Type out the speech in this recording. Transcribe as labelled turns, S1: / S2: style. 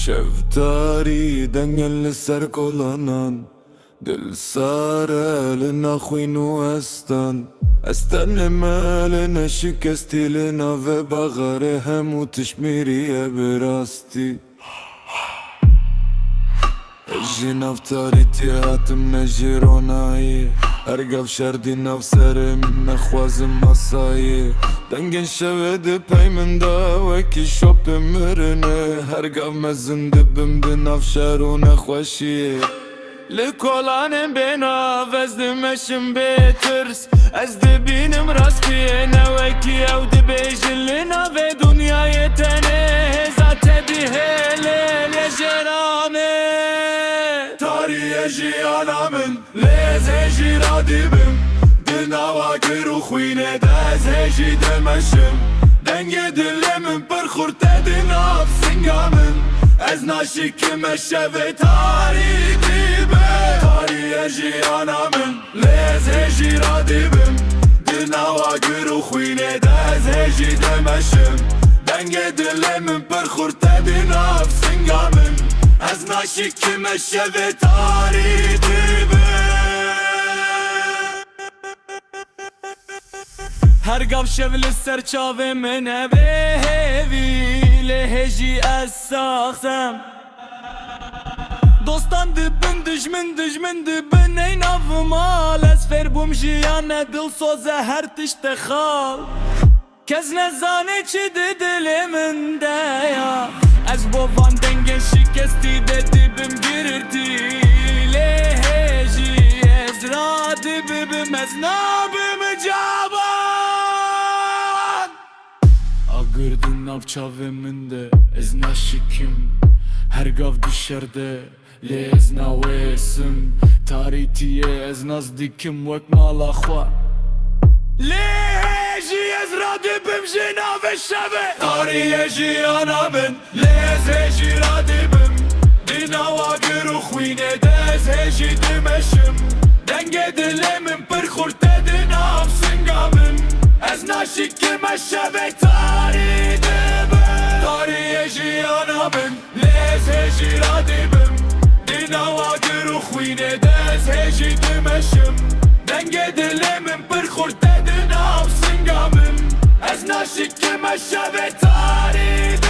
S1: شفتاری دنگل سر کلانان دل ساره لنا خوین و استن مال شکستی لنا و بغاره همو تشمیریه براستی اجی نفتاری تیاتم نجیرونایی ارگف شردی نفسره من نخوازم مسایی دنگن شوید پیمنده وکی شوپ مرنه هرگف مزنده بم بنفشر و نخوشیه لکولانم بنا وزدمشم بترس از دبینم راستیه نوکی او دبیجن لنا و دنیای تنه ذات بیهله لجرامه تاریه جیانامن لیز هجی را دیبم دناوا کرو خوینه دز هجی دمشم دنگ دلمن پر خورته دناف سنگامن از ناشکم شوه تاری دیبه تاریه جیانامن لیز هجی را دیبم دناوا کرو خوینه دز هجی دمشم دنگ دلمن پر خورته دناف سنگامن از ناشکم شوه تاری دیبه هرگف شو لسر چاوه منه به هیوی لهجی از ساختم دوستان دبن دجمن دبن این افمال از فربوم جیانه دل سوزه هر تشت خال کس نزانه چی ده دل من دیا از بابان دنگه شکستی ده دبم گرتی لهجی از را دبم از نابم جابان Agırdın navçaviminde ez naşikim Hergav dışarıda lez navesim Taritiye ez nazdikim vek malakwa Leji ez radibim jina ve şeve Tariye jiyanamın lez heji radibim Dinava gürü khwine dez heji dimeşim Denge dilemin per khurte dinav singamın Ez naşikim eşşeve tari dibim Tariye jiyanamın lez heji radibim Dinava gürü khwine dez heji dimeşim Denge dilimin per khurte dinav singamın Ez naşikim eşşeve tari